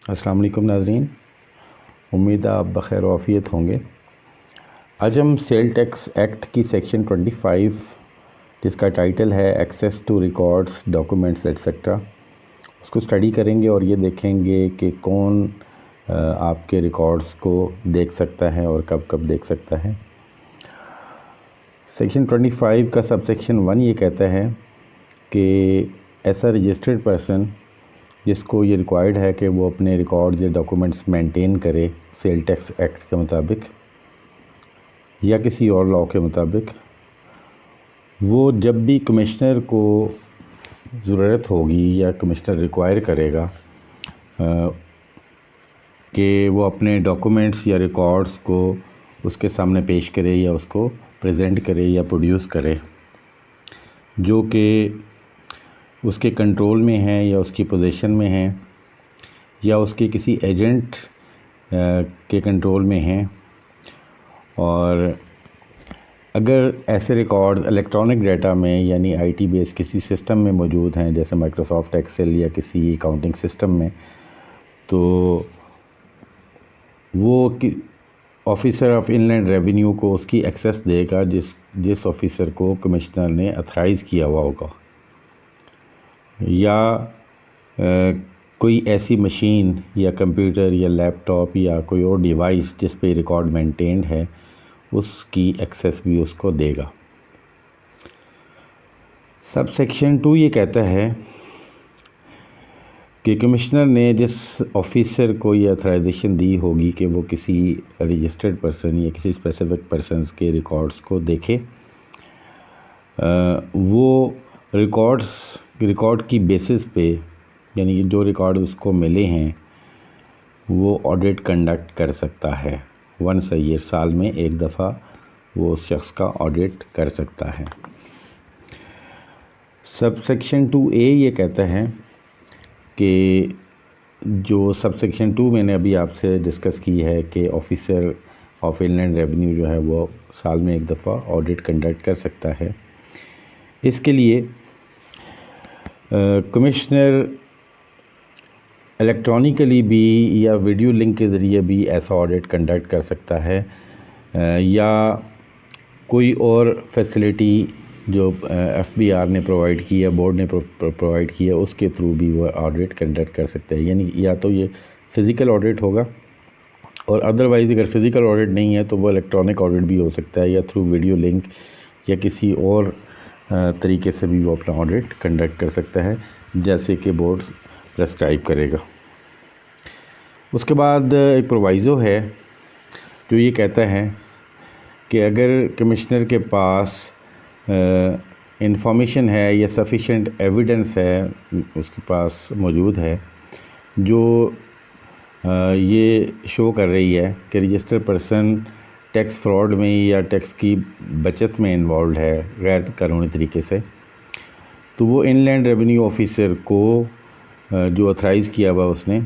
السلام علیکم ناظرین، امید آپ بخیر و عافیت ہوں گے۔ آج ہم سیل ٹیکس ایکٹ کی سیکشن 25 جس کا ٹائٹل ہے access to records, documents etcetera, اس کو اسٹڈی کریں گے اور یہ دیکھیں گے کہ کون آپ کے ریکارڈز کو دیکھ سکتا ہے اور کب کب دیکھ سکتا ہے۔ سیکشن 25 کا سب سیکشن 1 یہ کہتا ہے کہ ایسا رجسٹرڈ پرسن جس کو یہ ریکوائرڈ ہے کہ وہ اپنے ریکارڈز یا ڈاکومنٹس مینٹین کرے سیل ٹیکس ایکٹ کے مطابق یا کسی اور لاء کے مطابق، وہ جب بھی کمشنر کو ضرورت ہوگی یا کمشنر ریکوائر کرے گا کہ وہ اپنے ڈاکومنٹس یا ریکارڈز کو اس کے سامنے پیش کرے یا اس کو پریزنٹ کرے یا پروڈیوس کرے جو کہ اس کے کنٹرول میں ہیں یا اس کی پوزیشن میں ہیں یا اس کے کسی ایجنٹ کے کنٹرول میں ہیں، اور اگر ایسے ریکارڈز الیکٹرانک ڈیٹا میں یعنی آئی ٹی بیس کسی سسٹم میں موجود ہیں جیسے مائکروسافٹ ایکسل یا کسی اکاؤنٹنگ سسٹم میں، تو وہ officer of inland revenue کو اس کی ایکسیس دے گا جس آفیسر کو کمشنر نے اتھرائز کیا ہوا ہوگا، یا کوئی ایسی مشین یا کمپیوٹر یا لیپ ٹاپ یا کوئی اور ڈیوائس جس پہ ریکارڈ مینٹینڈ ہے اس کی ایکسیس بھی اس کو دے گا۔ سب سیکشن 2 یہ کہتا ہے کہ کمشنر نے جس آفیسر کو یہ اتھرائزیشن دی ہوگی کہ وہ کسی رجسٹرڈ پرسن یا کسی اسپیسیفک پرسنز کے ریکارڈز کو دیکھے، وہ ریکارڈ کی بیسس پہ یعنی جو ریکارڈ اس کو ملے ہیں وہ آڈٹ کنڈکٹ کر سکتا ہے۔ ونس اے ایئر، سال میں ایک دفعہ وہ اس شخص کا آڈٹ کر سکتا ہے۔ سب سیکشن 2A یہ کہتا ہے کہ جو سب سیکشن 2 میں نے ابھی آپ سے ڈسکس کی ہے کہ officer of inland revenue جو ہے وہ سال میں ایک دفعہ آڈٹ کنڈکٹ کر سکتا ہے، اس کے لیے کمشنر الیکٹرانیکلی بھی یا ویڈیو لنک کے ذریعے بھی ایسا آڈٹ کنڈکٹ کر سکتا ہے، یا کوئی اور فیسلٹی جو ایف بی آر نے پرووائڈ کی ہے، بورڈ نے پرووائڈ کی ہے، اس کے تھرو بھی وہ آڈٹ کنڈکٹ کر سکتے ہیں۔ یعنی یا تو یہ فزیکل آڈٹ ہوگا، اور ادروائز اگر فزیکل آڈٹ نہیں ہے تو وہ الیکٹرانک آڈٹ بھی ہو سکتا ہے، یا تھرو ویڈیو لنک یا کسی اور طریقے سے بھی وہ اپنا آڈٹ کنڈکٹ کر سکتا ہے جیسے کہ بورڈ پرسکرائب کرے گا۔ اس کے بعد ایک پرووائزو ہے جو یہ کہتا ہے کہ اگر کمشنر کے پاس انفارمیشن ہے یا سفیشینٹ ایویڈنس ہے اس کے پاس موجود ہے جو یہ شو کر رہی ہے کہ رجسٹر پرسن ٹیکس فراڈ میں یا ٹیکس کی بچت میں انوالوڈ ہے غیر قانونی طریقے سے، تو وہ ان لینڈ ریونیو آفیسر کو جو اتھرائز کیا ہوا اس نے،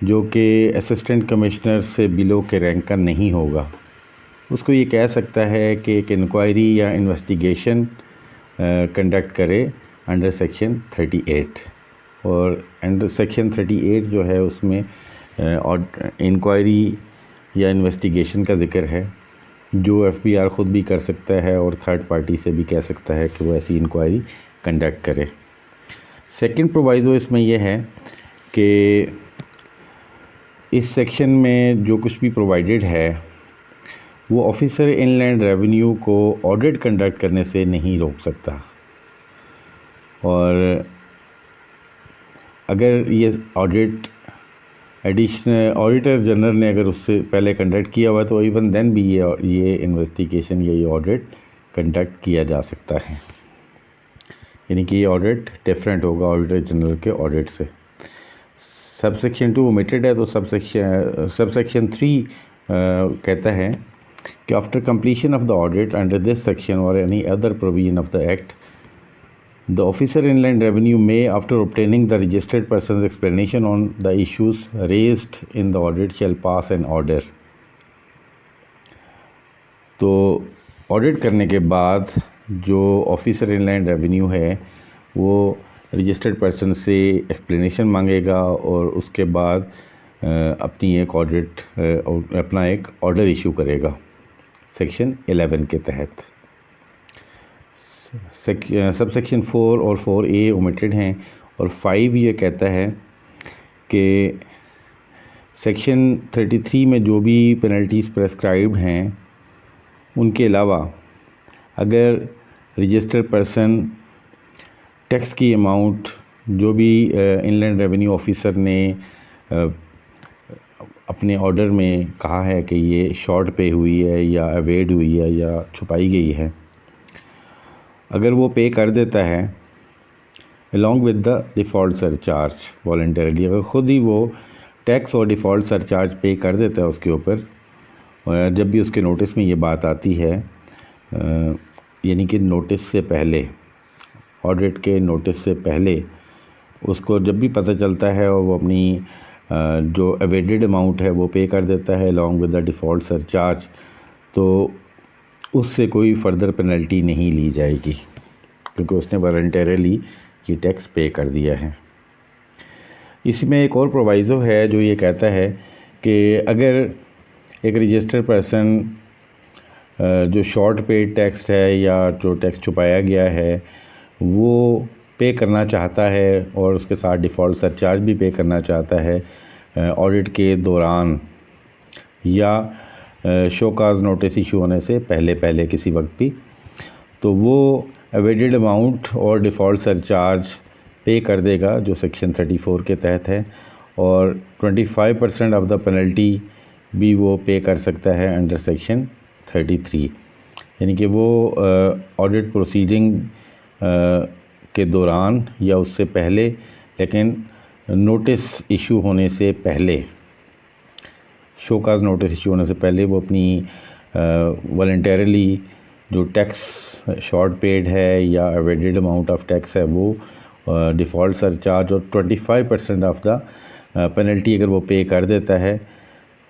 جو کہ اسسٹنٹ کمشنر سے بلو کے رینک کا نہیں ہوگا، اس کو یہ کہہ سکتا ہے کہ ایک انکوائری یا انویسٹیگیشن کنڈکٹ کرے انڈر سیکشن 38، اور انڈر سیکشن 38 جو ہے اس میں انکوائری یا انویسٹیگیشن کا ذکر ہے جو ایف بی آر خود بھی کر سکتا ہے اور تھرڈ پارٹی سے بھی کہہ سکتا ہے کہ وہ ایسی انکوائری کنڈکٹ کرے۔ سیکنڈ پرووائزو اس میں یہ ہے کہ اس سیکشن میں جو کچھ بھی پرووائڈڈ ہے وہ آفیسر ان لینڈ ریونیو کو آڈٹ کنڈکٹ کرنے سے نہیں روک سکتا، اور اگر یہ آڈٹ آڈیٹر جنرل نے اگر اس سے پہلے کنڈکٹ کیا ہوا تو ایون دین بھی یہ انویسٹیگیشن یا یہ آڈٹ کنڈکٹ کیا جا سکتا ہے، یعنی کہ یہ آڈٹ ڈیفرنٹ ہوگا آڈیٹر جنرل کے آڈٹ سے۔ سب سیکشن 2 اومیٹڈ ہے تو سب سیکشن 3 کہتا ہے کہ after completion of the audit under this section اور any other provision of the act, the officer inland revenue may, after obtaining the registered person's explanation on the issues raised in the audit, shall pass an order۔ تو audit کرنے کے بعد جو officer ان land revenue ہے وہ registered person سے explanation مانگے گا اور اس کے بعد اپنی ایک اپنا ایک آرڈر ایشو کرے گا سیکشن 11 کے تحت۔ سب سیکشن 4 اور 4A اومیٹڈ ہیں، اور 5 یہ کہتا ہے کہ سیکشن 33 میں جو بھی پینلٹیز پریسکرائبڈ ہیں ان کے علاوہ اگر رجسٹرڈ پرسن ٹیکس کی اماؤنٹ جو بھی ان لینڈ ریونیو آفیسر نے اپنے آرڈر میں کہا ہے کہ یہ شارٹ پے ہوئی ہے یا ایویڈ ہوئی ہے یا چھپائی گئی ہے، اگر وہ پے کر دیتا ہے along with the default surcharge voluntarily، اگر خود ہی وہ ٹیکس اور ڈیفالٹ سرچارج پے کر دیتا ہے اس کے اوپر، جب بھی اس کے نوٹس میں یہ بات آتی ہے، یعنی کہ نوٹس سے پہلے، آڈٹ کے نوٹس سے پہلے اس کو جب بھی پتہ چلتا ہے اور وہ اپنی جو ایویڈڈ اماؤنٹ ہے وہ پے کر دیتا ہے along with the default surcharge، تو اس سے کوئی فردر پینلٹی نہیں لی جائے گی کیونکہ اس نے والنٹیرلی یہ ٹیکس پے کر دیا ہے۔ اس میں ایک اور پرووائزو ہے جو یہ کہتا ہے کہ اگر ایک رجسٹرڈ پرسن جو شارٹ پیڈ ٹیکس ہے یا جو ٹیکس چھپایا گیا ہے وہ پے کرنا چاہتا ہے اور اس کے ساتھ ڈیفالٹ سرچارج بھی پے کرنا چاہتا ہے آڈٹ کے دوران یا شو کاز نوٹس ایشو ہونے سے پہلے کسی وقت بھی، تو وہ ایویڈڈ اماؤنٹ اور ڈیفالٹ سرچارج پے کر دے گا جو سیکشن 34 کے تحت ہے، اور 25% آف دا پینلٹی بھی وہ پے کر سکتا ہے انڈر سیکشن 33، یعنی کہ وہ آڈٹ پروسیڈنگ کے دوران یا اس سے پہلے، لیکن نوٹس ایشو ہونے سے پہلے، شو کاز نوٹس ایشو ہونے سے پہلے وہ اپنی والنٹیرلی جو ٹیکس شارٹ پیڈ ہے یا ایویڈڈ اماؤنٹ آف ٹیکس ہے وہ ڈیفالٹ سرچارج اور 25% آف دا پینلٹی اگر وہ پے کر دیتا ہے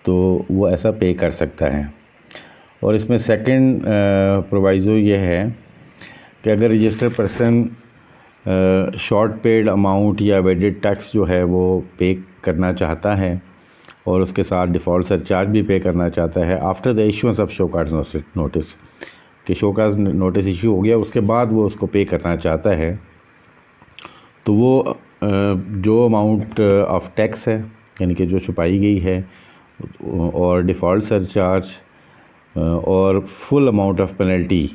تو وہ ایسا پے کر سکتا ہے۔ اور اس میں سیکنڈ پرووائزو یہ ہے کہ اگر registered person short paid amount یا ایویڈڈ ٹیکس جو ہے وہ پے کرنا چاہتا ہے اور اس کے ساتھ ڈیفالٹ سرچارج بھی پے کرنا چاہتا ہے after the issuance of show cause notice, کہ شو کاز نوٹس ایشو ہو گیا اس کے بعد وہ اس کو پے کرنا چاہتا ہے، تو وہ جو اماؤنٹ آف ٹیکس ہے یعنی کہ جو چھپائی گئی ہے اور ڈیفالٹ سرچارج اور فل اماؤنٹ آف پینلٹی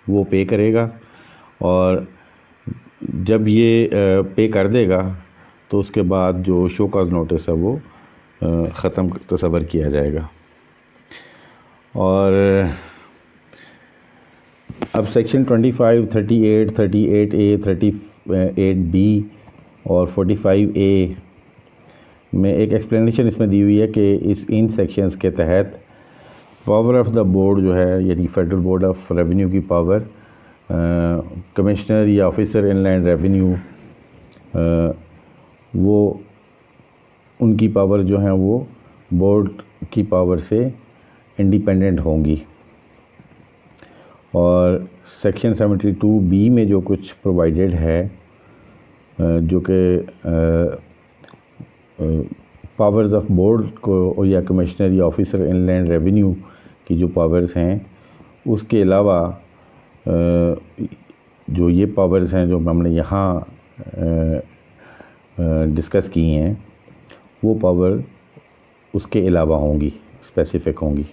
وہ پے کرے گا، اور جب یہ پے کر دے گا تو اس کے بعد جو شو کاز نوٹس ہے وہ ختم تصور کیا جائے گا۔ اور اب سیکشن 25، 38، 38A، 38B اور 45A میں ایک ایکسپلینیشن اس میں دی ہوئی ہے کہ ان سیکشنز کے تحت پاور آف دا بورڈ جو ہے یعنی فیڈرل بورڈ آف ریونیو کی پاور، کمشنر یا آفیسر ان لینڈ ریونیو، وہ ان کی پاور جو ہیں وہ بورڈ کی پاور سے انڈیپینڈنٹ ہوں گی۔ اور سیکشن 72B میں جو کچھ پرووائڈڈ ہے جو کہ پاورز آف بورڈ کو یا کمشنر یا آفیسر ان لینڈ ریونیو کی جو پاورز ہیں، اس کے علاوہ جو یہ پاورز ہیں جو ہم نے یہاں ڈسکس کی ہیں وہ پاور اس کے علاوہ ہوں گی، اسپیسیفک ہوں گی۔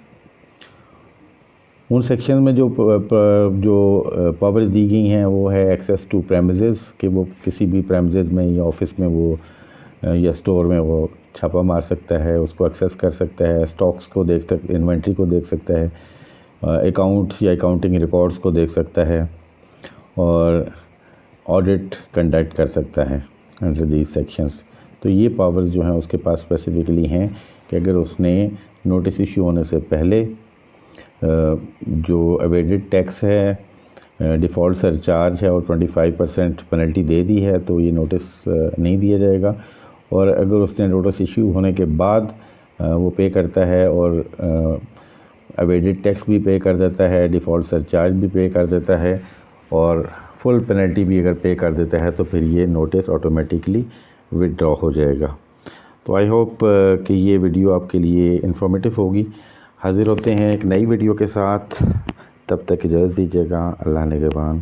ان سیکشن میں جو پاورز دی گئی ہیں وہ ہے ایکسیس ٹو پریمیزز، کہ وہ کسی بھی پریمیزز میں یا آفس میں وہ یا اسٹور میں وہ چھاپا مار سکتا ہے، اس کو ایکسیس کر سکتا ہے، اسٹاکس کو دیکھ سکتا ہے، انوینٹری کو دیکھ سکتا ہے، اکاؤنٹس یا اکاؤنٹنگ ریکارڈز کو دیکھ سکتا ہے، اور آڈٹ کنڈکٹ کر سکتا ہے انڈر دیز سیکشنز۔ تو یہ پاورز جو ہیں اس کے پاس اسپیسیفکلی ہیں کہ اگر اس نے نوٹس ایشو ہونے سے پہلے جو ایویڈڈ ٹیکس ہے، ڈیفالٹ سرچارج ہے اور 25% پینلٹی دے دی ہے تو یہ نوٹس نہیں دیا جائے گا، اور اگر اس نے نوٹس ایشو ہونے کے بعد وہ پے کرتا ہے اور ایویڈڈ ٹیکس بھی پے کر دیتا ہے، ڈیفالٹ سرچارج بھی پے کر دیتا ہے اور فل پینلٹی بھی اگر پے کر دیتا ہے تو پھر یہ نوٹس آٹومیٹکلی وڈرا ہو جائے گا۔ تو آئی ہوپ کہ یہ ویڈیو آپ کے لیے انفارمیٹیو ہوگی۔ حاضر ہوتے ہیں ایک نئی ویڈیو کے ساتھ، تب تک اجازت دیجیے گا۔ اللہ نگہبان۔